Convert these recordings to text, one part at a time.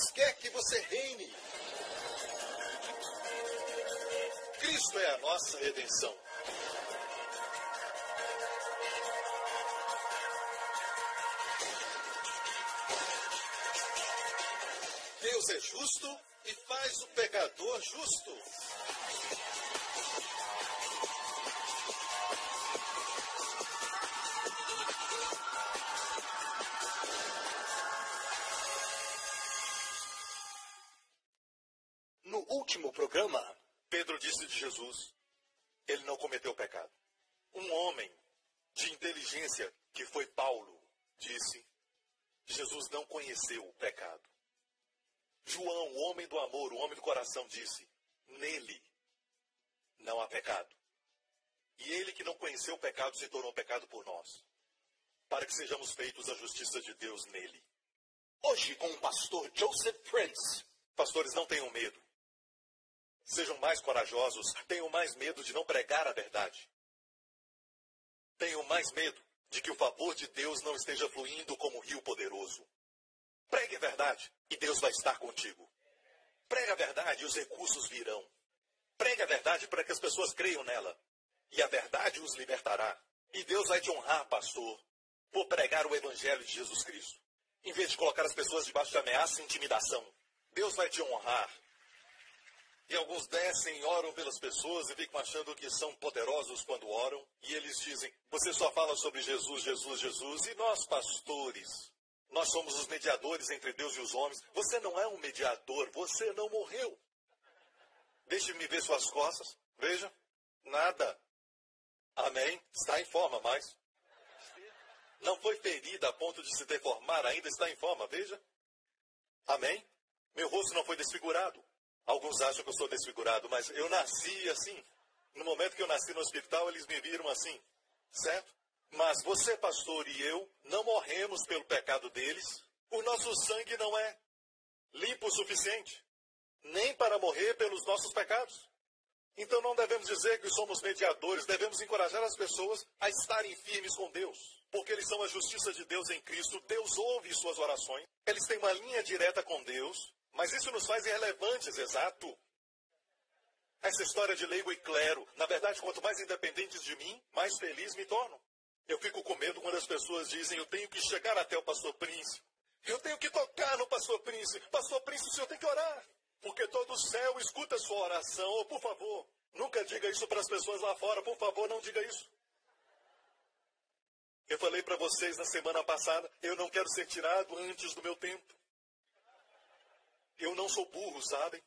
Deus quer que você reine. Cristo é a nossa redenção. Deus é justo e faz o pecador justo. No último programa, Pedro disse de Jesus, ele não cometeu pecado. Um homem de inteligência, que foi Paulo, disse, Jesus não conheceu o pecado. João, o homem do amor, o homem do coração, disse, nele não há pecado. E ele que não conheceu o pecado se tornou pecado por nós, para que sejamos feitos a justiça de Deus nele. Hoje, com o pastor Joseph Prince. Pastores, não tenham medo. Sejam mais corajosos. Tenham mais medo de não pregar a verdade. Tenham mais medo de que o favor de Deus não esteja fluindo como um rio poderoso. Pregue a verdade e Deus vai estar contigo. Pregue a verdade e os recursos virão. Pregue a verdade para que as pessoas creiam nela. E a verdade os libertará. E Deus vai te honrar, pastor, por pregar o evangelho de Jesus Cristo. Em vez de colocar as pessoas debaixo de ameaça e intimidação. Deus vai te honrar. E alguns descem e oram pelas pessoas e ficam achando que são poderosos quando oram. E eles dizem, você só fala sobre Jesus, Jesus, Jesus. E nós, pastores, nós somos os mediadores entre Deus e os homens. Você não é um mediador, você não morreu. Deixe-me ver suas costas. Veja, nada. Amém? Está em forma, mas não foi ferida a ponto de se deformar, ainda está em forma, veja. Amém? Meu rosto não foi desfigurado. Alguns acham que eu sou desfigurado, mas eu nasci assim. No momento que eu nasci no hospital, eles me viram assim. Certo? Mas você, pastor, e eu não morremos pelo pecado deles. O nosso sangue não é limpo o suficiente, nem para morrer pelos nossos pecados. Então não devemos dizer que somos mediadores, devemos encorajar as pessoas a estarem firmes com Deus. Porque eles são a justiça de Deus em Cristo, Deus ouve suas orações, eles têm uma linha direta com Deus, mas isso nos faz irrelevantes, exato. Essa história de leigo e clero, na verdade, quanto mais independentes de mim, mais feliz me torno. Eu fico com medo quando as pessoas dizem, eu tenho que chegar até o pastor Prince, eu tenho que tocar no pastor Prince, o senhor tem que orar. Porque todo o céu escuta a sua oração. Oh, por favor, nunca diga isso para as pessoas lá fora. Por favor, não diga isso. Eu falei para vocês na semana passada, eu não quero ser tirado antes do meu tempo. Eu não sou burro, sabem?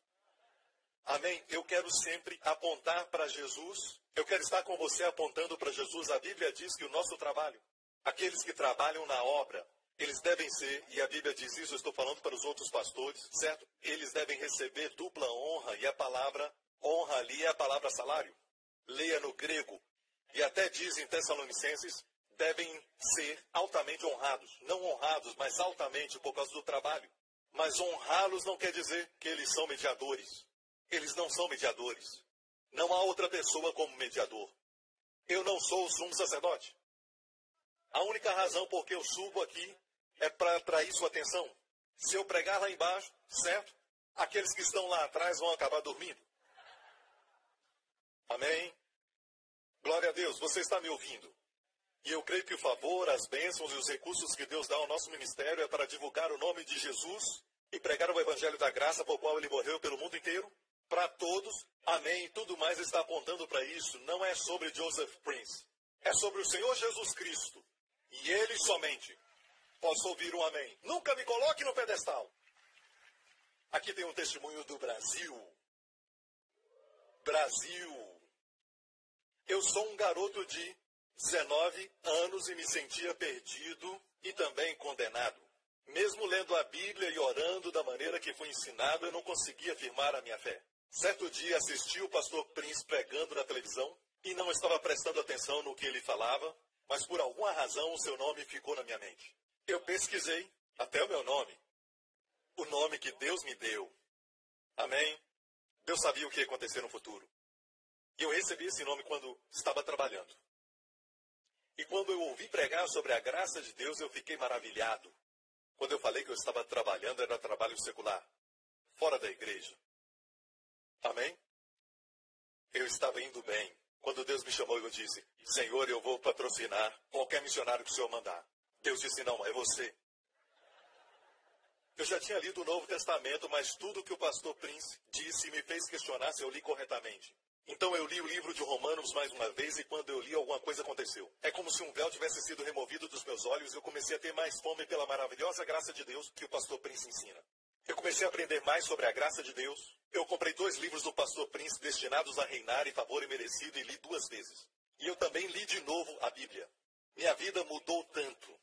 Amém? Eu quero sempre apontar para Jesus. Eu quero estar com você apontando para Jesus. A Bíblia diz que o nosso trabalho, aqueles que trabalham na obra, eles devem ser, e a Bíblia diz isso, eu estou falando para os outros pastores, certo? Eles devem receber dupla honra, e a palavra honra ali é a palavra salário. Leia no grego, e até diz em Tessalonicenses, devem ser altamente honrados. Não honrados, mas altamente por causa do trabalho. Mas honrá-los não quer dizer que eles são mediadores. Eles não são mediadores. Não há outra pessoa como mediador. Eu não sou o sumo sacerdote. A única razão por que eu subo aqui é para atrair sua atenção. Se eu pregar lá embaixo, certo? Aqueles que estão lá atrás vão acabar dormindo. Amém? Glória a Deus, você está me ouvindo. E eu creio que o favor, as bênçãos e os recursos que Deus dá ao nosso ministério é para divulgar o nome de Jesus e pregar o evangelho da graça por qual ele morreu pelo mundo inteiro. Para todos, amém. Tudo mais está apontando para isso. Não é sobre Joseph Prince. É sobre o Senhor Jesus Cristo. E ele somente. Posso ouvir um amém. Nunca me coloque no pedestal. Aqui tem um testemunho do Brasil. Brasil. Eu sou um garoto de 19 anos e me sentia perdido e também condenado. Mesmo lendo a Bíblia e orando da maneira que fui ensinado, eu não conseguia afirmar a minha fé. Certo dia assisti o pastor Prince pregando na televisão e não estava prestando atenção no que ele falava, mas por alguma razão o seu nome ficou na minha mente. Eu pesquisei até o meu nome, o nome que Deus me deu. Amém? Deus sabia o que ia acontecer no futuro. E eu recebi esse nome quando estava trabalhando. E quando eu ouvi pregar sobre a graça de Deus, eu fiquei maravilhado. Quando eu falei que eu estava trabalhando, era trabalho secular, fora da igreja. Amém? Eu estava indo bem. Quando Deus me chamou, eu disse, Senhor, eu vou patrocinar qualquer missionário que o Senhor mandar. Deus disse, não, é você. Eu já tinha lido o Novo Testamento, mas tudo que o pastor Prince disse me fez questionar se eu li corretamente. Então eu li o livro de Romanos mais uma vez e quando eu li, alguma coisa aconteceu. É como se um véu tivesse sido removido dos meus olhos e eu comecei a ter mais fome pela maravilhosa graça de Deus que o pastor Prince ensina. Eu comecei a aprender mais sobre a graça de Deus. Eu comprei 2 livros do pastor Prince destinados a reinar em favor imerecido e li 2 vezes. E eu também li de novo a Bíblia. Minha vida mudou tanto.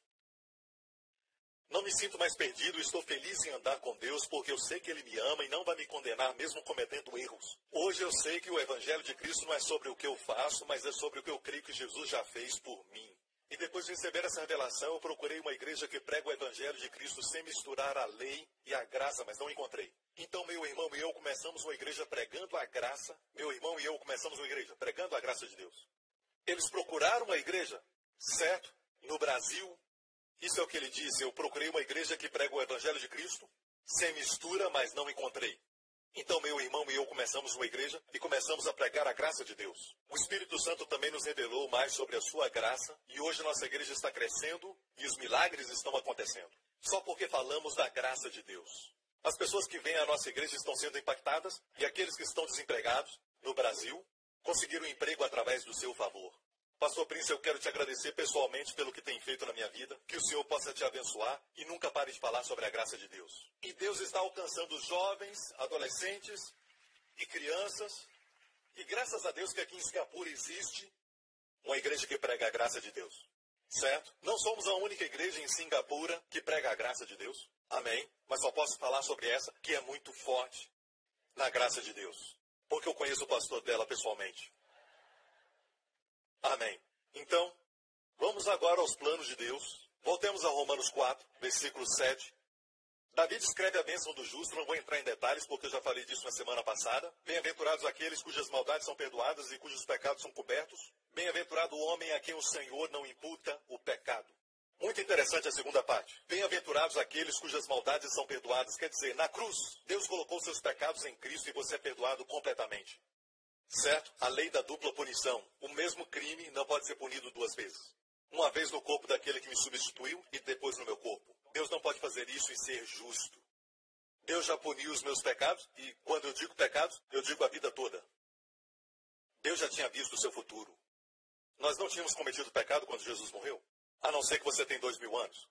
Não me sinto mais perdido, estou feliz em andar com Deus, porque eu sei que Ele me ama e não vai me condenar mesmo cometendo erros. Hoje eu sei que o Evangelho de Cristo não é sobre o que eu faço, mas é sobre o que eu creio que Jesus já fez por mim. E depois de receber essa revelação, eu procurei uma igreja que prega o Evangelho de Cristo sem misturar a lei e a graça, mas não encontrei. Então meu irmão e eu começamos uma igreja pregando a graça. Meu irmão e eu começamos uma igreja pregando a graça de Deus. Eles procuraram uma igreja, certo? No Brasil. Isso é o que ele disse, eu procurei uma igreja que prega o Evangelho de Cristo, sem mistura, mas não encontrei. Então meu irmão e eu começamos uma igreja e começamos a pregar a graça de Deus. O Espírito Santo também nos revelou mais sobre a sua graça e hoje nossa igreja está crescendo e os milagres estão acontecendo. Só porque falamos da graça de Deus. As pessoas que vêm à nossa igreja estão sendo impactadas e aqueles que estão desempregados no Brasil conseguiram emprego através do seu favor. Pastor Prince, eu quero te agradecer pessoalmente pelo que tem feito na minha vida, que o Senhor possa te abençoar e nunca pare de falar sobre a graça de Deus. E Deus está alcançando jovens, adolescentes e crianças. E graças a Deus que aqui em Singapura existe uma igreja que prega a graça de Deus. Certo? Não somos a única igreja em Singapura que prega a graça de Deus. Amém? Mas só posso falar sobre essa que é muito forte na graça de Deus. Porque eu conheço o pastor dela pessoalmente. Amém. Então, vamos agora aos planos de Deus. Voltemos a Romanos 4, versículo 7. Davi descreve a bênção do justo, não vou entrar em detalhes porque eu já falei disso na semana passada. Bem-aventurados aqueles cujas maldades são perdoadas e cujos pecados são cobertos. Bem-aventurado o homem a quem o Senhor não imputa o pecado. Muito interessante a segunda parte. Bem-aventurados aqueles cujas maldades são perdoadas. Quer dizer, na cruz, Deus colocou seus pecados em Cristo e você é perdoado completamente. Certo? A lei da dupla punição. O mesmo crime não pode ser punido 2 vezes. Uma vez no corpo daquele que me substituiu e depois no meu corpo. Deus não pode fazer isso e ser justo. Deus já puniu os meus pecados e quando eu digo pecados, eu digo a vida toda. Deus já tinha visto o seu futuro. Nós não tínhamos cometido pecado quando Jesus morreu. A não ser que você tem 2000 anos.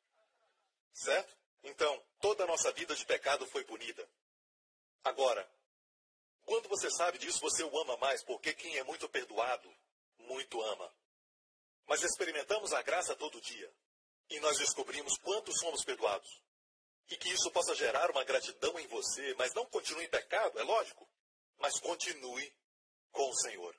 Certo? Então, toda a nossa vida de pecado foi punida. Agora, quando você sabe disso, você o ama mais, porque quem é muito perdoado, muito ama. Mas experimentamos a graça todo dia. E nós descobrimos quanto somos perdoados. E que isso possa gerar uma gratidão em você, mas não continue em pecado, é lógico. Mas continue com o Senhor,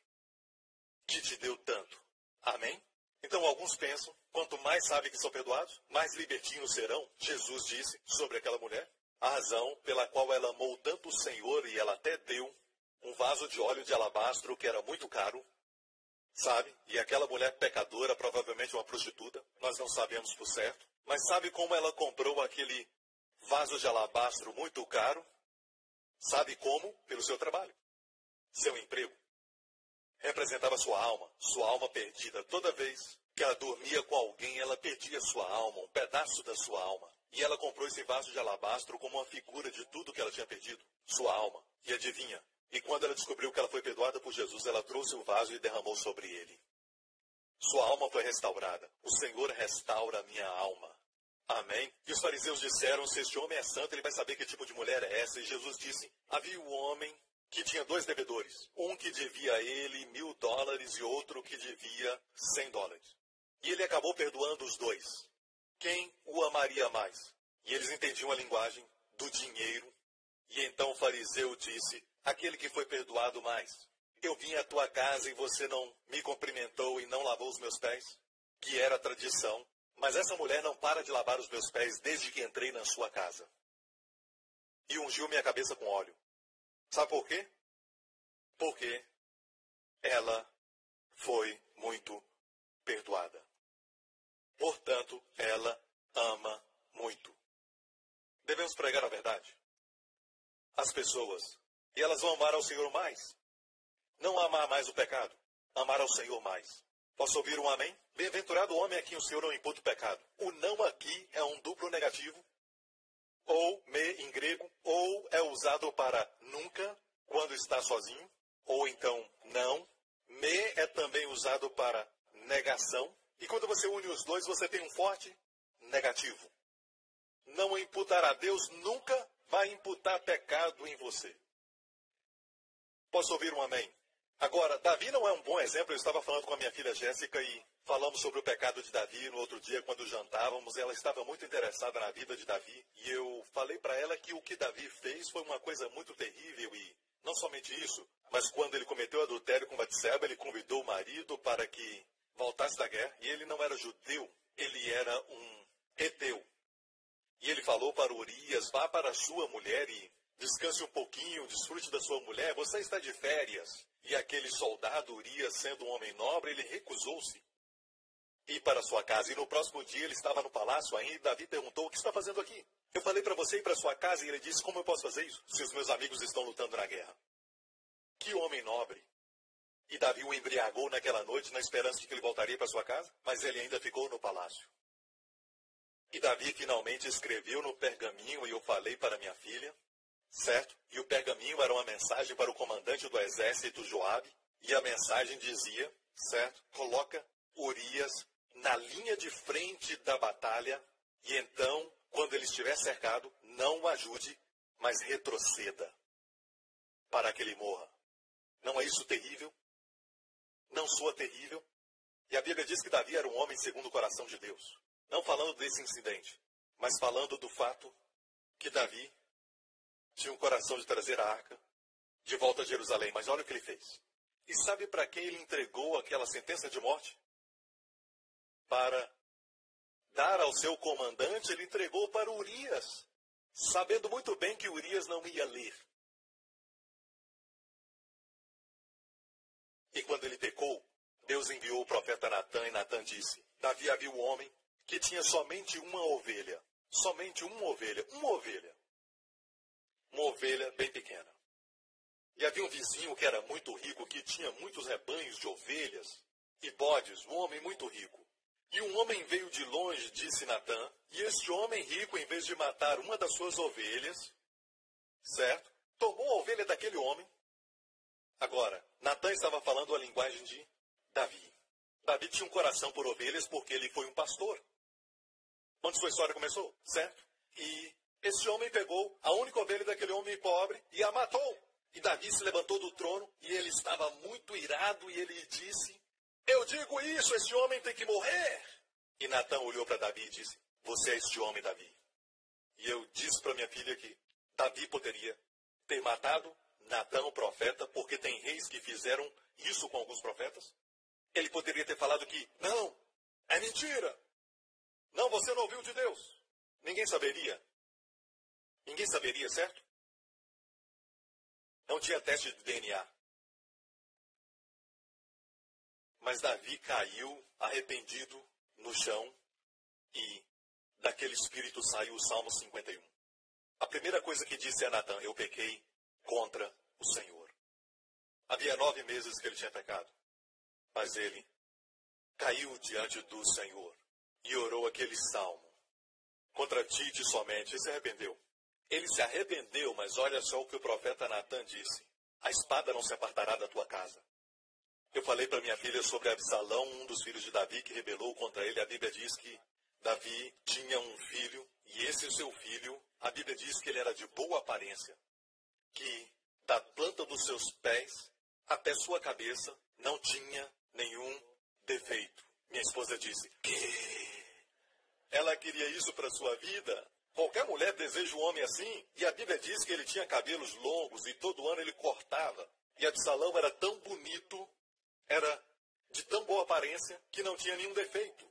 que te deu tanto. Amém? Então alguns pensam, quanto mais sabem que são perdoados, mais libertinos serão. Jesus disse sobre aquela mulher. A razão pela qual ela amou tanto o Senhor e ela até deu um vaso de óleo de alabastro que era muito caro, sabe? E aquela mulher pecadora, provavelmente uma prostituta, nós não sabemos por certo. Mas sabe como ela comprou aquele vaso de alabastro muito caro? Sabe como? Pelo seu trabalho. Seu emprego. Representava sua alma perdida. Toda vez que ela dormia com alguém, ela perdia sua alma, um pedaço da sua alma. E ela comprou esse vaso de alabastro como uma figura de tudo que ela tinha perdido. Sua alma. E adivinha? E quando ela descobriu que ela foi perdoada por Jesus, ela trouxe o vaso e derramou sobre ele. Sua alma foi restaurada. O Senhor restaura a minha alma. Amém? E os fariseus disseram, se este homem é santo, ele vai saber que tipo de mulher é essa. E Jesus disse, havia um homem que tinha 2 devedores. Um que devia a ele $1.000 e outro que devia $100. E ele acabou perdoando os 2. Quem o amaria mais? E eles entendiam a linguagem do dinheiro. E então o fariseu disse, aquele que foi perdoado mais. Eu vim à tua casa e você não me cumprimentou e não lavou os meus pés, que era a tradição. Mas essa mulher não para de lavar os meus pés desde que entrei na sua casa. E ungiu minha cabeça com óleo. Sabe por quê? Porque ela foi muito perdoada. Portanto, ela ama muito. devemos pregar a verdade às pessoas. E elas vão amar ao Senhor mais. Não amar mais o pecado. Amar ao Senhor mais. Posso ouvir um amém? Bem-aventurado o homem a quem o Senhor não imputa o pecado. O não aqui é um duplo negativo. Ou me em grego. Ou é usado para nunca, quando está sozinho. Ou então não. Me é também usado para negação. E quando você une os dois, você tem um forte negativo. Não imputará. Deus nunca vai imputar pecado em você. Posso ouvir um amém? Agora, Davi não é um bom exemplo. Eu estava falando com a minha filha Jéssica e falamos sobre o pecado de Davi no outro dia quando jantávamos. Ela estava muito interessada na vida de Davi. E eu falei para ela que o que Davi fez foi uma coisa muito terrível. E não somente isso, mas quando ele cometeu adultério com Batseba, ele convidou o marido para que voltasse da guerra. E ele não era judeu, ele era um heteu. E ele falou para Urias, vá para a sua mulher e descanse um pouquinho, desfrute da sua mulher, você está de férias. E aquele soldado, Urias, sendo um homem nobre, ele recusou-se ir para sua casa. E no próximo dia ele estava no palácio ainda, e Davi perguntou, o que está fazendo aqui? Eu falei para você ir para sua casa, e ele disse, como eu posso fazer isso, se os meus amigos estão lutando na guerra? Que homem nobre. E Davi o embriagou naquela noite, na esperança de que ele voltaria para sua casa, mas ele ainda ficou no palácio. E Davi finalmente escreveu no pergaminho, e eu falei para minha filha, certo? E o pergaminho era uma mensagem para o comandante do exército, Joabe, e a mensagem dizia, certo? Coloca Urias na linha de frente da batalha, e então, quando ele estiver cercado, não o ajude, mas retroceda, para que ele morra. Não é isso terrível? Não soa terrível? E a Bíblia diz que Davi era um homem segundo o coração de Deus. Não falando desse incidente, mas falando do fato que Davi tinha um coração de trazer a arca de volta a Jerusalém. Mas olha o que ele fez. E sabe para quem ele entregou aquela sentença de morte? Para dar ao seu comandante, ele entregou para Urias, sabendo muito bem que Urias não ia ler. E quando ele pecou, Deus enviou o profeta Natã, e Natã disse, Davi havia um homem que tinha somente uma ovelha. Somente uma ovelha. Uma ovelha bem pequena. E havia um vizinho que era muito rico, que tinha muitos rebanhos de ovelhas e bodes, um homem muito rico. E um homem veio de longe, disse Natã, e este homem rico, em vez de matar uma das suas ovelhas, certo? Tomou a ovelha daquele homem. Agora, Natã estava falando a linguagem de Davi. Davi tinha um coração por ovelhas porque ele foi um pastor. Onde sua história começou, certo? E esse homem pegou a única ovelha daquele homem pobre e a matou. E Davi se levantou do trono e ele estava muito irado e ele disse, eu digo isso, esse homem tem que morrer. E Natã olhou para Davi e disse, você é este homem, Davi. E eu disse para minha filha que Davi poderia ter matado Natã, o profeta, porque tem reis que fizeram isso com alguns profetas. Ele poderia ter falado que, não, é mentira. Não, você não ouviu de Deus. Ninguém saberia. Ninguém saberia, certo? Não tinha teste de DNA. Mas Davi caiu arrependido no chão e daquele espírito saiu o Salmo 51. A primeira coisa que disse a Natã, eu pequei contra o Senhor. Havia 9 meses que ele tinha pecado. Mas ele caiu diante do Senhor e orou aquele salmo. Contra ti somente. Ele se arrependeu. Ele se arrependeu, mas olha só o que o profeta Natã disse. A espada não se apartará da tua casa. Eu falei para minha filha sobre Absalão, um dos filhos de Davi, que rebelou contra ele. A Bíblia diz que Davi tinha um filho, e esse seu filho, a Bíblia diz que ele era de boa aparência, que da planta dos seus pés até sua cabeça não tinha nenhum defeito. Minha esposa disse, que? Ela queria isso para sua vida? Qualquer mulher deseja um homem assim, e a Bíblia diz que ele tinha cabelos longos e todo ano ele cortava. E Absalão era tão bonito, era de tão boa aparência, que não tinha nenhum defeito.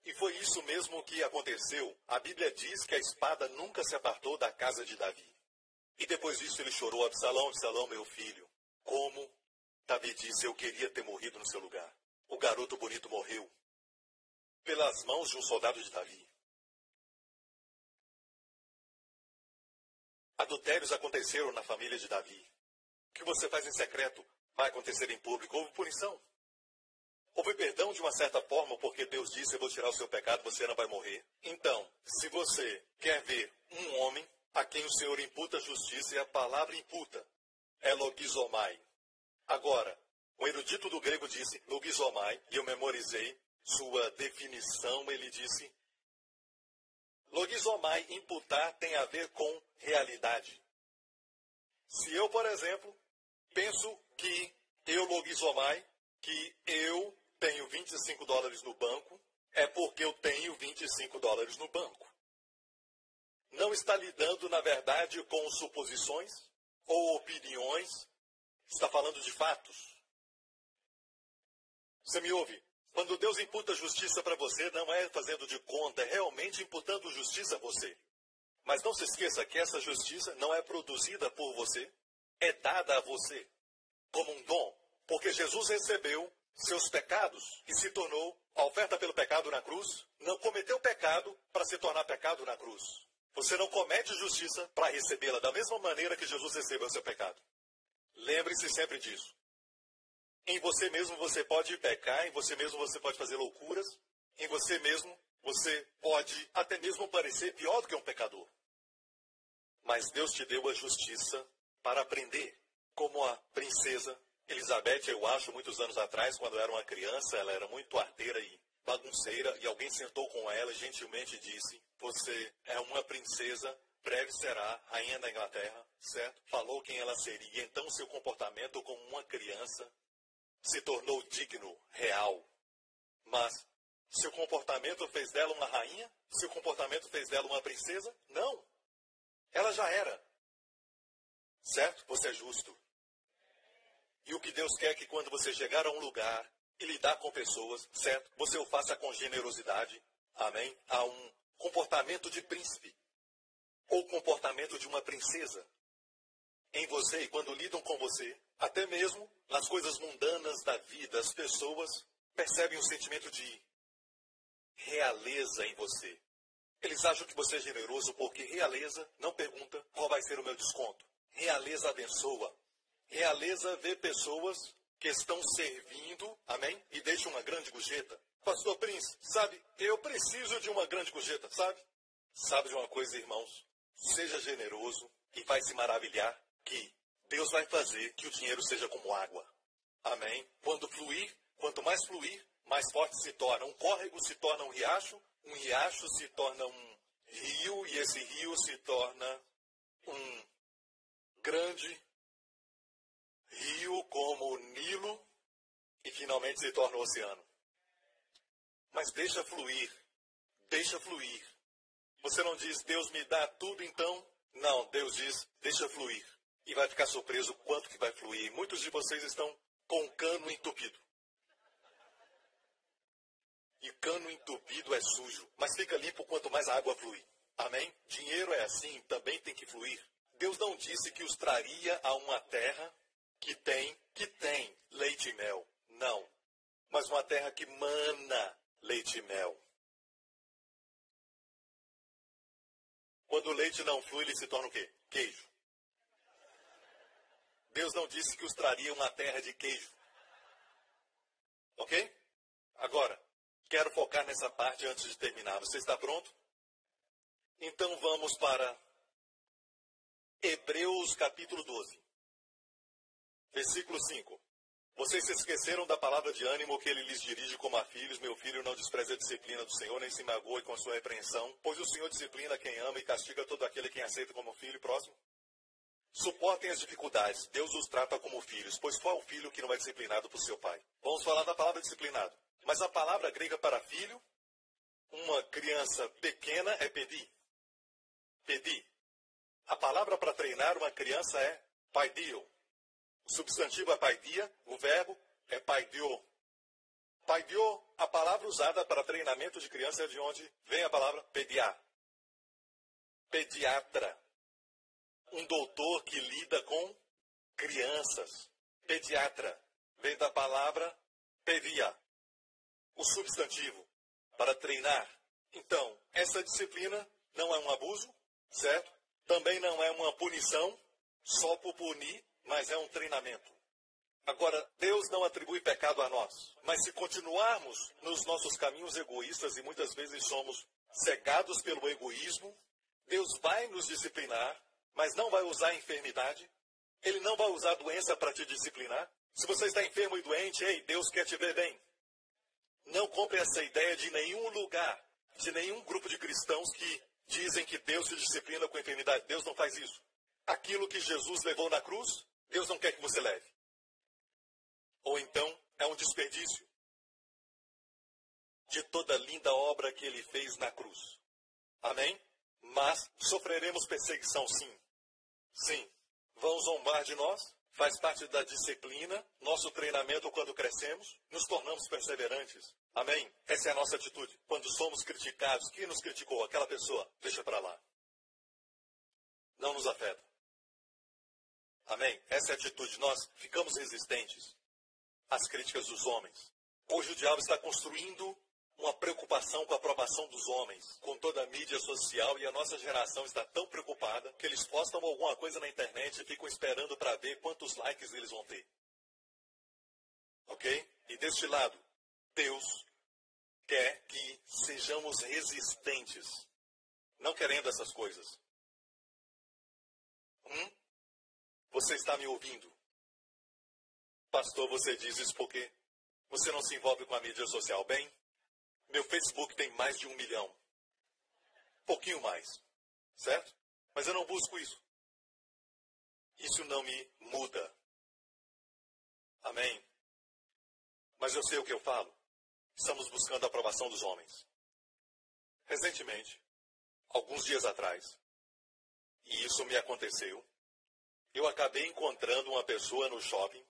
E foi isso mesmo que aconteceu. A Bíblia diz que a espada nunca se apartou da casa de Davi. E depois disso ele chorou, Absalão, Absalão, meu filho. Como Davi disse, eu queria ter morrido no seu lugar. O garoto bonito morreu pelas mãos de um soldado de Davi. Adultérios aconteceram na família de Davi. O que você faz em secreto vai acontecer em público. Houve punição. Houve perdão de uma certa forma, porque Deus disse, eu vou tirar o seu pecado, você não vai morrer. Então, se você quer ver um homem a quem o Senhor imputa justiça, e a palavra imputa é logizomai. Agora, o erudito do grego disse logizomai, e eu memorizei sua definição. Ele disse, logizomai, imputar, tem a ver com realidade. Se eu, por exemplo, penso que eu logizomai, que eu tenho $25 no banco, é porque eu tenho $25 no banco. Não está lidando, na verdade, com suposições ou opiniões, está falando de fatos. Você me ouve? Quando Deus imputa justiça para você, não é fazendo de conta, é realmente imputando justiça a você. Mas não se esqueça que essa justiça não é produzida por você, é dada a você como um dom, porque Jesus recebeu seus pecados e se tornou a oferta pelo pecado na cruz. Não cometeu pecado para se tornar pecado na cruz. Você não comete justiça para recebê-la da mesma maneira que Jesus recebeu seu pecado. Lembre-se sempre disso. Em você mesmo você pode pecar, em você mesmo você pode fazer loucuras, em você mesmo você pode até mesmo parecer pior do que um pecador. Mas Deus te deu a justiça para aprender. Como a princesa Elizabeth, eu acho, muitos anos atrás, quando era uma criança, ela era muito arteira e bagunceira, e alguém sentou com ela e gentilmente disse, você é uma princesa, breve será rainha da Inglaterra, certo? Falou quem ela seria, então seu comportamento como uma criança se tornou digno, real. Mas seu comportamento fez dela uma rainha? Seu comportamento fez dela uma princesa? Não. Ela já era. Certo? Você é justo. E o que Deus quer é que quando você chegar a um lugar e lidar com pessoas, certo? Você o faça com generosidade. Amém? Há um comportamento de príncipe. Ou comportamento de uma princesa em você, e quando lidam com você, até mesmo nas coisas mundanas da vida, as pessoas percebem um sentimento de realeza em você. Eles acham que você é generoso porque realeza não pergunta qual vai ser o meu desconto. Realeza abençoa. Realeza vê pessoas que estão servindo, amém? E deixam uma grande gorjeta. Pastor Prince, sabe, eu preciso de uma grande gorjeta, sabe? Sabe de uma coisa, irmãos? Seja generoso e vai se maravilhar que Deus vai fazer que o dinheiro seja como água. Amém? Quando fluir, quanto mais fluir, mais forte se torna. Um córrego se torna um riacho se torna um rio, e esse rio se torna um grande rio como o Nilo, e finalmente se torna o oceano. Mas deixa fluir. Deixa fluir. Você não diz, Deus me dá tudo então? Não, Deus diz, deixa fluir. E vai ficar surpreso quanto que vai fluir. Muitos de vocês estão com um cano entupido. E cano entupido é sujo, mas fica limpo quanto mais a água flui. Amém? Dinheiro é assim, também tem que fluir. Deus não disse que os traria a uma terra que tem leite e mel. Não. Mas uma terra que mana leite e mel. Quando o leite não flui, ele se torna o quê? Queijo. Deus não disse que os traria uma terra de queijo. Ok? Agora, quero focar nessa parte antes de terminar. Você está pronto? Então vamos para Hebreus capítulo 12. Versículo 5. Vocês se esqueceram da palavra de ânimo que ele lhes dirige como a filhos. Meu filho, não despreze a disciplina do Senhor, nem se magoe com a sua repreensão, pois o Senhor disciplina quem ama e castiga todo aquele quem aceita como filho. Próximo. Suportem as dificuldades. Deus os trata como filhos, pois qual é o filho que não é disciplinado por seu pai? Vamos falar da palavra disciplinado. Mas a palavra grega para filho, uma criança pequena, é pedi. Pedi. A palavra para treinar uma criança é paidio. O substantivo é paidia, o verbo é paidio. Paidio, a palavra usada para treinamento de criança, é de onde vem a palavra pediar. Pediatra. Um doutor que lida com crianças. Pediatra. Vem da palavra pedia. O substantivo para treinar. Então, essa disciplina não é um abuso, certo? Também não é uma punição só por punir, mas é um treinamento. Agora, Deus não atribui pecado a nós. Mas se continuarmos nos nossos caminhos egoístas, e muitas vezes somos cegados pelo egoísmo, Deus vai nos disciplinar, mas não vai usar a enfermidade. Ele não vai usar a doença para te disciplinar. Se você está enfermo e doente, ei, Deus quer te ver bem. Não compre essa ideia de nenhum lugar, de nenhum grupo de cristãos que dizem que Deus te disciplina com a enfermidade. Deus não faz isso. Aquilo que Jesus levou na cruz, Deus não quer que você leve. Ou então, é um desperdício de toda a linda obra que ele fez na cruz. Amém? Mas sofreremos perseguição, sim. Sim. Vão zombar de nós, faz parte da disciplina, nosso treinamento quando crescemos, nos tornamos perseverantes. Amém? Essa é a nossa atitude. Quando somos criticados, quem nos criticou? Aquela pessoa, deixa para lá. Não nos afeta. Amém? Essa é a atitude. Nós ficamos resistentes às críticas dos homens. Hoje o diabo está construindo uma preocupação com a aprovação dos homens, com toda a mídia social, e a nossa geração está tão preocupada que eles postam alguma coisa na internet e ficam esperando para ver quantos likes eles vão ter. Ok? E deste lado, Deus quer que sejamos resistentes, não querendo essas coisas. Você está me ouvindo? Pastor, você diz isso porque você não se envolve com a mídia social bem? Meu Facebook tem mais de 1 milhão. Pouquinho mais. Certo? Mas eu não busco isso. Isso não me muda. Amém? Mas eu sei o que eu falo. Estamos buscando a aprovação dos homens. Recentemente, alguns dias atrás, e isso me aconteceu, eu acabei encontrando uma pessoa no shopping.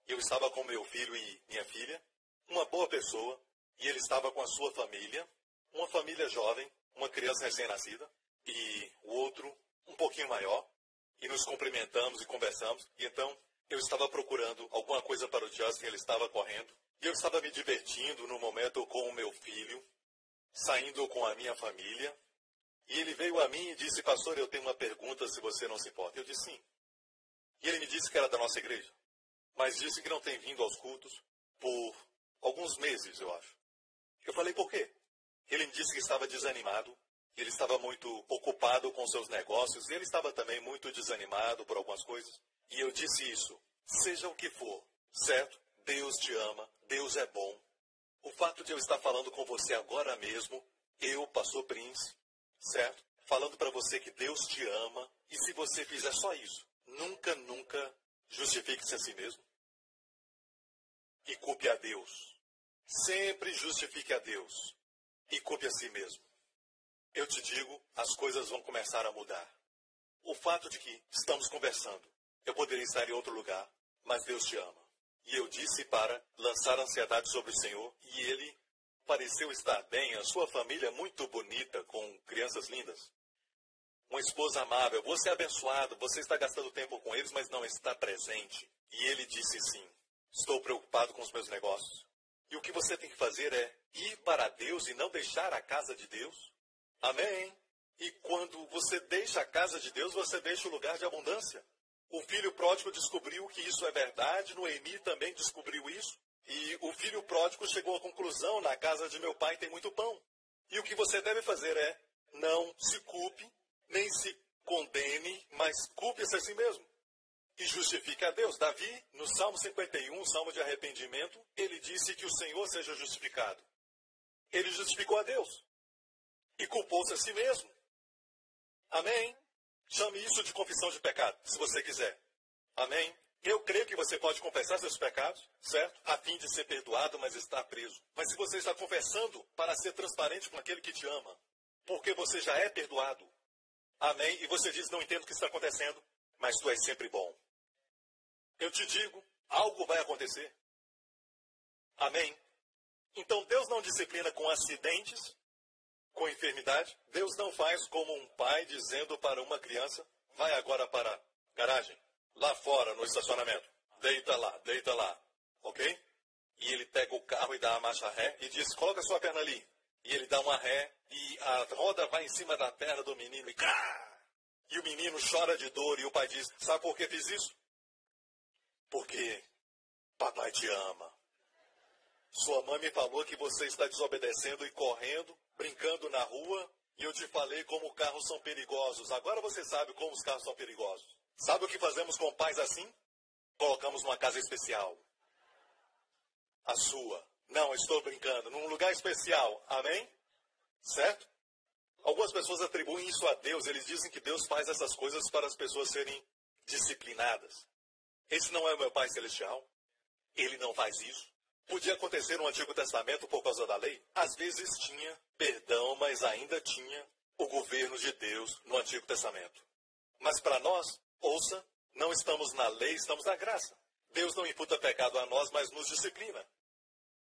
Eu estava com meu filho e minha filha, uma boa pessoa, e ele estava com a sua família, uma família jovem, uma criança recém-nascida, e o outro um pouquinho maior, e nos cumprimentamos e conversamos. E então eu estava procurando alguma coisa para o Justin, ele estava correndo, e eu estava me divertindo no momento com o meu filho, saindo com a minha família, e ele veio a mim e disse: pastor, eu tenho uma pergunta, se você não se importa. Eu disse sim. E ele me disse que era da nossa igreja, mas disse que não tem vindo aos cultos por alguns meses, eu acho. Eu falei, por quê? Ele me disse que estava desanimado, ele estava muito ocupado com seus negócios, e ele estava também muito desanimado por algumas coisas. E eu disse isso: seja o que for, certo? Deus te ama, Deus é bom. O fato de eu estar falando com você agora mesmo, eu, pastor Prince, certo? Falando para você que Deus te ama, e se você fizer só isso, nunca justifique-se a si mesmo e culpe a Deus. Sempre justifique a Deus e culpe a si mesmo. Eu te digo, as coisas vão começar a mudar. O fato de que estamos conversando, eu poderia estar em outro lugar, mas Deus te ama. E eu disse para lançar ansiedade sobre o Senhor, e ele pareceu estar bem. A sua família é muito bonita, com crianças lindas. Uma esposa amável. Você é abençoado, você está gastando tempo com eles, mas não está presente. E ele disse sim, estou preocupado com os meus negócios. E o que você tem que fazer é ir para Deus e não deixar a casa de Deus. Amém? E quando você deixa a casa de Deus, você deixa o lugar de abundância. O filho pródigo descobriu que isso é verdade, Noemi também descobriu isso. E o filho pródigo chegou à conclusão: na casa de meu pai tem muito pão. E o que você deve fazer é, não se culpe, nem se condene, mas culpe-se a si mesmo. E justifique a Deus. Davi, no Salmo 51, Salmo de arrependimento, ele disse que o Senhor seja justificado. Ele justificou a Deus. E culpou-se a si mesmo. Amém? Chame isso de confissão de pecado, se você quiser. Amém? Eu creio que você pode confessar seus pecados, certo? A fim de ser perdoado, mas está preso. Mas se você está confessando para ser transparente com aquele que te ama, porque você já é perdoado. Amém? E você diz: não entendo o que está acontecendo, mas tu és sempre bom. Eu te digo, algo vai acontecer. Amém? Então Deus não disciplina com acidentes, com enfermidade. Deus não faz como um pai dizendo para uma criança: vai agora para a garagem, lá fora no estacionamento. Deita lá. Ok? E ele pega o carro e dá a marcha ré e diz: coloca a sua perna ali. E ele dá uma ré e a roda vai em cima da perna do menino e E o menino chora de dor e o pai diz, sabe por que fiz isso? Porque papai te ama. Sua mãe me falou que você está desobedecendo e correndo, brincando na rua, e eu te falei como carros são perigosos. Agora você sabe como os carros são perigosos. Sabe o que fazemos com pais assim? Colocamos numa casa especial. A sua. Não, estou brincando. Num lugar especial. Amém? Certo? Algumas pessoas atribuem isso a Deus. Eles dizem que Deus faz essas coisas para as pessoas serem disciplinadas. Esse não é o meu Pai Celestial. Ele não faz isso. Podia acontecer no Antigo Testamento por causa da lei? Às vezes tinha perdão, mas ainda tinha o governo de Deus no Antigo Testamento. Mas para nós, ouça, não estamos na lei, estamos na graça. Deus não imputa pecado a nós, mas nos disciplina.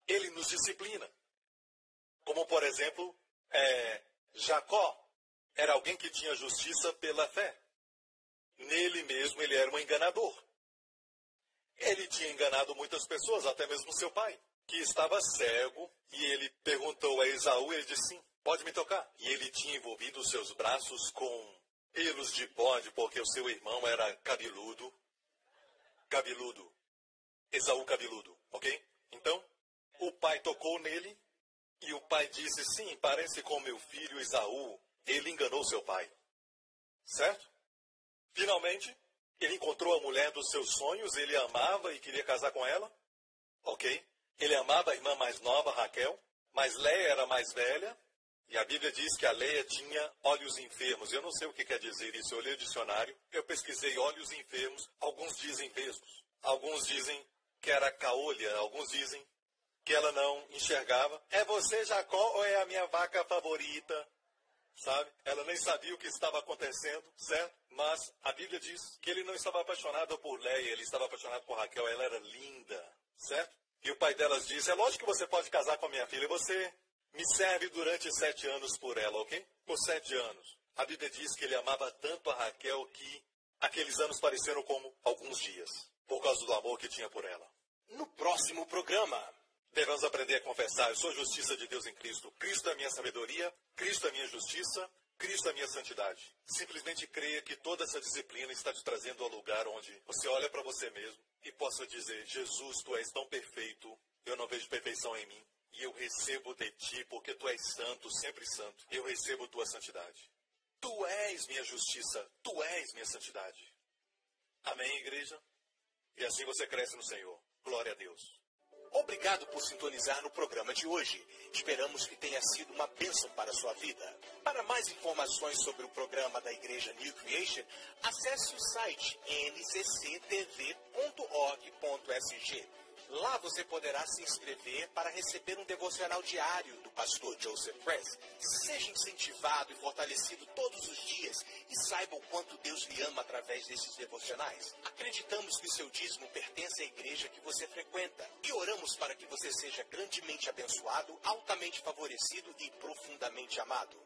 Ele nos disciplina. Como, por exemplo, Jacó era alguém que tinha justiça pela fé. Nele mesmo ele era um enganador. Ele tinha enganado muitas pessoas, até mesmo seu pai, que estava cego, e ele perguntou a Esaú, ele disse, sim, pode me tocar. E ele tinha envolvido os seus braços com pelos de bode, porque o seu irmão era cabeludo. Cabeludo. Esaú cabeludo, ok? Então, o pai tocou nele, e o pai disse, sim, parece com meu filho Esaú. Ele enganou seu pai. Certo? Finalmente, ele encontrou a mulher dos seus sonhos, ele amava e queria casar com ela. Ok? Ele amava a irmã mais nova, Raquel, mas Leia era mais velha. E a Bíblia diz que a Leia tinha olhos enfermos. Eu não sei o que quer dizer isso, eu olhei o dicionário, eu pesquisei olhos enfermos, alguns dizem vesgos, alguns dizem que era caolha, alguns dizem que ela não enxergava. É você, Jacó, ou é a minha vaca favorita? Sabe? Ela nem sabia o que estava acontecendo, certo? Mas a Bíblia diz que ele não estava apaixonado por Leia, ele estava apaixonado por Raquel, ela era linda, certo? E o pai delas disse, é lógico que você pode casar com a minha filha, você me serve durante 7 anos por ela, ok? Por 7 anos. A Bíblia diz que ele amava tanto a Raquel que aqueles anos pareceram como alguns dias, por causa do amor que tinha por ela. No próximo programa, devemos aprender a confessar, eu sou a justiça de Deus em Cristo. Cristo é a minha sabedoria, Cristo é a minha justiça, Cristo é a minha santidade. Simplesmente creia que toda essa disciplina está te trazendo ao lugar onde você olha para você mesmo e possa dizer, Jesus, tu és tão perfeito, eu não vejo perfeição em mim. E eu recebo de ti, porque tu és santo, sempre santo. Eu recebo tua santidade. Tu és minha justiça, tu és minha santidade. Amém, igreja? E assim você cresce no Senhor. Glória a Deus. Obrigado por sintonizar no programa de hoje. Esperamos que tenha sido uma bênção para a sua vida. Para mais informações sobre o programa da Igreja New Creation, acesse o site ncctv.org.sg. Lá você poderá se inscrever para receber um devocional diário do pastor Joseph Press. Seja incentivado e fortalecido todos os dias e saiba o quanto Deus lhe ama através desses devocionais. Acreditamos que seu dízimo pertence à igreja que você frequenta e oramos para que você seja grandemente abençoado, altamente favorecido e profundamente amado.